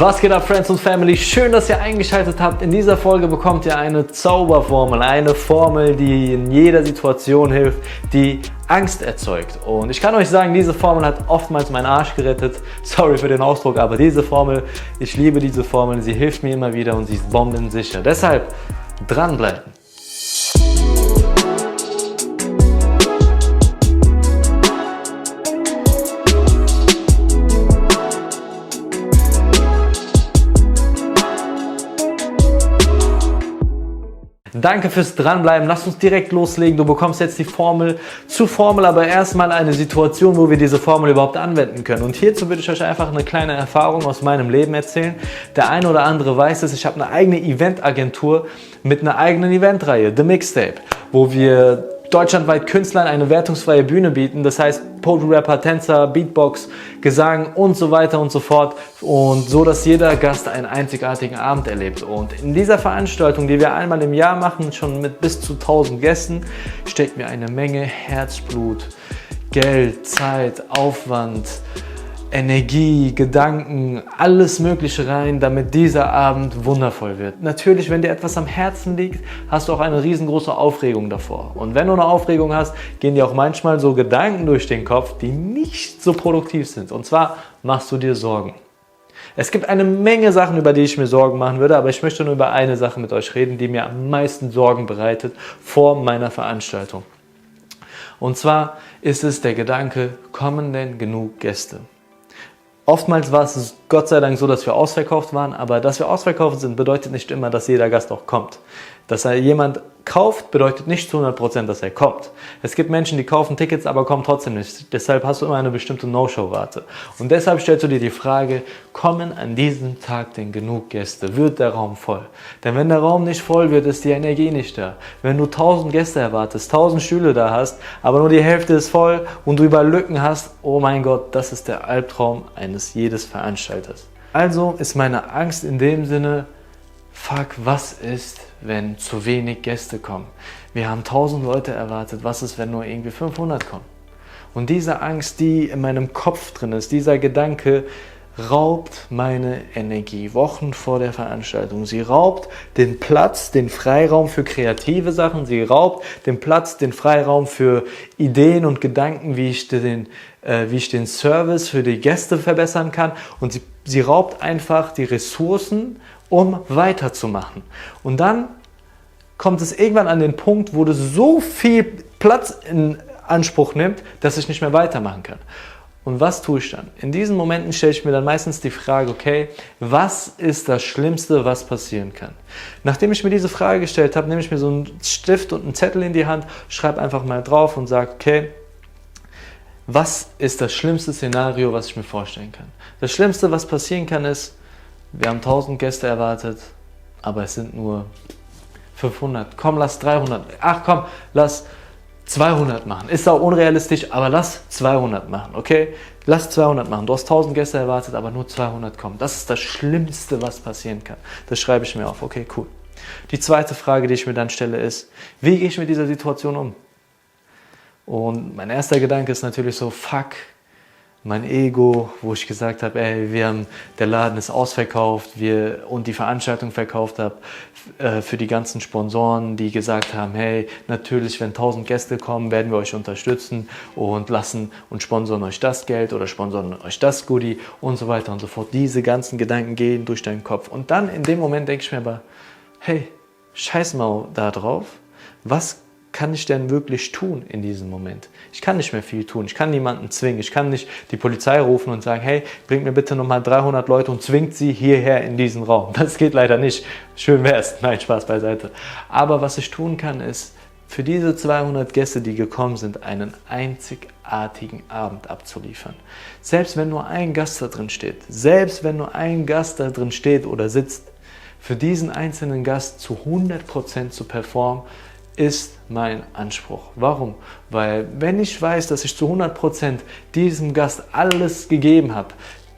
Was geht ab, Friends und Family? Schön, dass ihr eingeschaltet habt. In dieser Folge bekommt ihr eine Zauberformel, eine Formel, die in jeder Situation hilft, die Angst erzeugt. Und ich kann euch sagen, diese Formel hat oftmals meinen Arsch gerettet. Sorry für den Ausdruck, aber diese Formel, ich liebe diese Formel, sie hilft mir immer wieder und sie ist bombensicher. Deshalb dranbleiben. Danke fürs Dranbleiben. Lasst uns direkt loslegen. Du bekommst jetzt die Formel zur Formel, aber erstmal eine Situation, wo wir diese Formel überhaupt anwenden können. Und hierzu würde ich euch einfach eine kleine Erfahrung aus meinem Leben erzählen. Der eine oder andere weiß es, ich habe eine eigene Eventagentur mit einer eigenen Eventreihe, The Mixtape, wo wir deutschlandweit Künstlern eine wertungsfreie Bühne bieten. Das heißt Poetry Rapper, Tänzer, Beatbox, Gesang und so weiter und so fort. Und so, dass jeder Gast einen einzigartigen Abend erlebt. Und in dieser Veranstaltung, die wir einmal im Jahr machen, schon mit bis zu 1000 Gästen, steckt mir eine Menge Herzblut, Geld, Zeit, Aufwand, Energie, Gedanken, alles Mögliche rein, damit dieser Abend wundervoll wird. Natürlich, wenn dir etwas am Herzen liegt, hast du auch eine riesengroße Aufregung davor. Und wenn du eine Aufregung hast, gehen dir auch manchmal so Gedanken durch den Kopf, die nicht so produktiv sind. Und zwar machst du dir Sorgen. Es gibt eine Menge Sachen, über die ich mir Sorgen machen würde, aber ich möchte nur über eine Sache mit euch reden, die mir am meisten Sorgen bereitet vor meiner Veranstaltung. Und zwar ist es der Gedanke, kommen denn genug Gäste? Oftmals war es Gott sei Dank so, dass wir ausverkauft waren, aber dass wir ausverkauft sind, bedeutet nicht immer, dass jeder Gast auch kommt. Dass jemand kauft, bedeutet nicht zu 100%, dass er kommt. Es gibt Menschen, die kaufen Tickets, aber kommen trotzdem nicht. Deshalb hast du immer eine bestimmte No-Show-Rate. Und deshalb stellst du dir die Frage, kommen an diesem Tag denn genug Gäste? Wird der Raum voll? Denn wenn der Raum nicht voll wird, ist die Energie nicht da. Wenn du 1000 Gäste erwartest, 1000 Stühle da hast, aber nur die Hälfte ist voll und du überall Lücken hast, oh mein Gott, das ist der Albtraum eines jedes Veranstalters. Also ist meine Angst in dem Sinne, fuck, was ist, wenn zu wenig Gäste kommen? Wir haben 1000 Leute erwartet, was ist, wenn nur irgendwie 500 kommen? Und diese Angst, die in meinem Kopf drin ist, dieser Gedanke, raubt meine Energie Wochen vor der Veranstaltung. Sie raubt den Platz, den Freiraum für kreative Sachen. Sie raubt den Platz, den Freiraum für Ideen und Gedanken, wie ich den Service für die Gäste verbessern kann. Und sie raubt einfach die Ressourcen, um weiterzumachen. Und dann kommt es irgendwann an den Punkt, wo das so viel Platz in Anspruch nimmt, dass ich nicht mehr weitermachen kann. Und was tue ich dann? In diesen Momenten stelle ich mir dann meistens die Frage, okay, was ist das Schlimmste, was passieren kann? Nachdem ich mir diese Frage gestellt habe, nehme ich mir so einen Stift und einen Zettel in die Hand, schreibe einfach mal drauf und sage, okay, was ist das schlimmste Szenario, was ich mir vorstellen kann? Das Schlimmste, was passieren kann, ist, wir haben 1000 Gäste erwartet, aber es sind nur 500. Komm, lass 300. Ach komm, lass 200 machen. Ist auch unrealistisch, aber lass 200 machen, okay? Lass 200 machen. Du hast 1000 Gäste erwartet, aber nur 200 kommen. Das ist das Schlimmste, was passieren kann. Das schreibe ich mir auf. Okay, cool. Die zweite Frage, die ich mir dann stelle, ist, wie gehe ich mit dieser Situation um? Und mein erster Gedanke ist natürlich so, fuck, mein Ego, wo ich gesagt habe, ey, der Laden ist ausverkauft und die Veranstaltung verkauft habe für die ganzen Sponsoren, die gesagt haben, hey, natürlich, wenn 1000 Gäste kommen, werden wir euch unterstützen und sponsern euch das Geld oder sponsern euch das Goodie und so weiter und so fort. Diese ganzen Gedanken gehen durch deinen Kopf. Und dann in dem Moment denke ich mir aber, hey, scheiß mal da drauf, was kann ich denn wirklich tun in diesem Moment? Ich kann nicht mehr viel tun. Ich kann niemanden zwingen. Ich kann nicht die Polizei rufen und sagen, hey, bringt mir bitte nochmal 300 Leute und zwingt sie hierher in diesen Raum. Das geht leider nicht. Schön wär's. Nein, Spaß beiseite. Aber was ich tun kann, ist, für diese 200 Gäste, die gekommen sind, einen einzigartigen Abend abzuliefern. Selbst wenn nur ein Gast da drin steht, oder sitzt, für diesen einzelnen Gast zu 100% zu performen, ist mein Anspruch. Warum? Weil wenn ich weiß, dass ich zu 100% diesem Gast alles gegeben habe,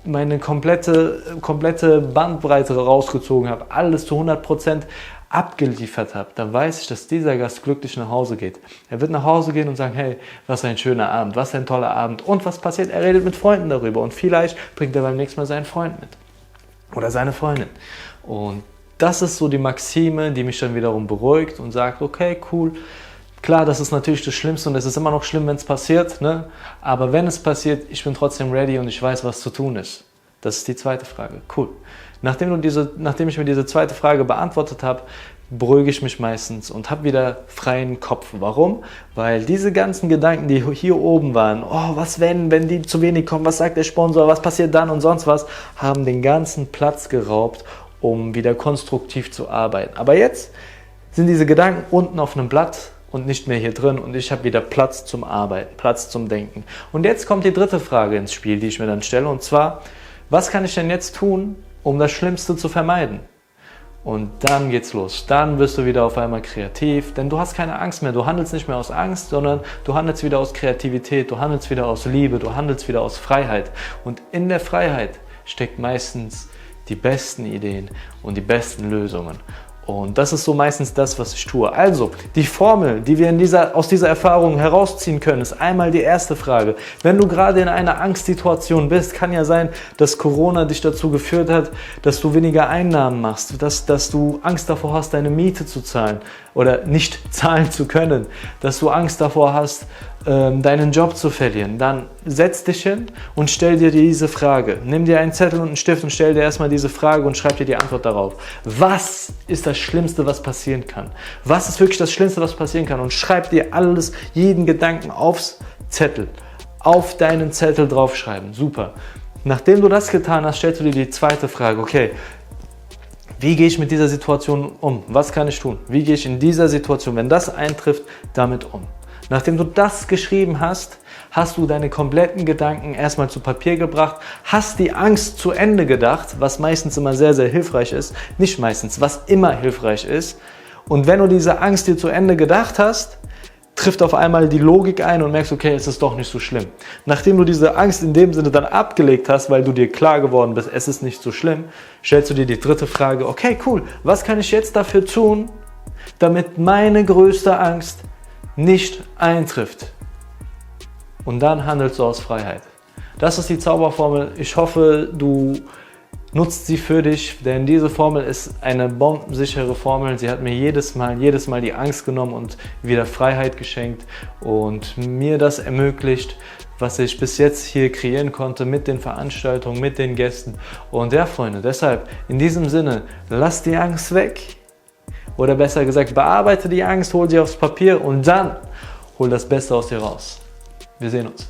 meine komplette Bandbreite rausgezogen habe, alles zu 100% abgeliefert habe, dann weiß ich, dass dieser Gast glücklich nach Hause geht. Er wird nach Hause gehen und sagen, hey, was ein schöner Abend, was ein toller Abend. Und was passiert? Er redet mit Freunden darüber und vielleicht bringt er beim nächsten Mal seinen Freund mit. oder seine Freundin. Und das ist so die Maxime, die mich dann wiederum beruhigt und sagt, okay, cool, klar, das ist natürlich das Schlimmste und es ist immer noch schlimm, wenn es passiert, ne? Aber wenn es passiert, ich bin trotzdem ready und ich weiß, was zu tun ist. Das ist die zweite Frage. Cool. Nachdem ich mir diese zweite Frage beantwortet habe, beruhige ich mich meistens und habe wieder freien Kopf. Warum? Weil diese ganzen Gedanken, die hier oben waren, oh, was wenn die zu wenig kommen, was sagt der Sponsor, was passiert dann und sonst was, haben den ganzen Platz geraubt, um wieder konstruktiv zu arbeiten. Aber jetzt sind diese Gedanken unten auf einem Blatt und nicht mehr hier drin und ich habe wieder Platz zum Arbeiten, Platz zum Denken. Und jetzt kommt die dritte Frage ins Spiel, die ich mir dann stelle, und zwar, was kann ich denn jetzt tun, um das Schlimmste zu vermeiden? Und dann geht's los. Dann wirst du wieder auf einmal kreativ, denn du hast keine Angst mehr. Du handelst nicht mehr aus Angst, sondern du handelst wieder aus Kreativität, du handelst wieder aus Liebe, du handelst wieder aus Freiheit. Und in der Freiheit steckt meistens die besten Ideen und die besten Lösungen. Und das ist so meistens das, was ich tue. Also, die Formel, die wir aus dieser Erfahrung herausziehen können, ist einmal die erste Frage. Wenn du gerade in einer Angstsituation bist, kann ja sein, dass Corona dich dazu geführt hat, dass du weniger Einnahmen machst, dass du Angst davor hast, deine Miete zu zahlen oder nicht zahlen zu können, dass du Angst davor hast, deinen Job zu verlieren. Dann setz dich hin und stell dir diese Frage. Nimm dir einen Zettel und einen Stift und stell dir erstmal diese Frage und schreib dir die Antwort darauf. Was ist das Schlimmste, was passieren kann? Was ist wirklich das Schlimmste, was passieren kann? Und schreib dir alles, jeden Gedanken aufs Zettel, auf deinen Zettel draufschreiben. Super. Nachdem du das getan hast, stellst du dir die zweite Frage. Okay, wie gehe ich mit dieser Situation um? Was kann ich tun? Wie gehe ich in dieser Situation, wenn das eintrifft, damit um? Nachdem du das geschrieben hast, hast du deine kompletten Gedanken erstmal zu Papier gebracht, hast die Angst zu Ende gedacht, was meistens immer sehr, sehr hilfreich ist. Nicht meistens, was immer hilfreich ist. Und wenn du diese Angst dir zu Ende gedacht hast, trifft auf einmal die Logik ein und merkst, okay, es ist doch nicht so schlimm. Nachdem du diese Angst in dem Sinne dann abgelegt hast, weil du dir klar geworden bist, es ist nicht so schlimm, stellst du dir die dritte Frage, okay, cool, was kann ich jetzt dafür tun, damit meine größte Angst nicht eintrifft? Und dann handelst du aus Freiheit. Das ist die Zauberformel. Ich hoffe, du nutzt sie für dich, denn diese Formel ist eine bombensichere Formel. Sie hat mir jedes Mal die Angst genommen und wieder Freiheit geschenkt und mir das ermöglicht, was ich bis jetzt hier kreieren konnte mit den Veranstaltungen, mit den Gästen. Und ja, Freunde, deshalb in diesem Sinne, lass die Angst weg. Oder besser gesagt, bearbeite die Angst, hol sie aufs Papier und dann hol das Beste aus dir raus. Wir sehen uns.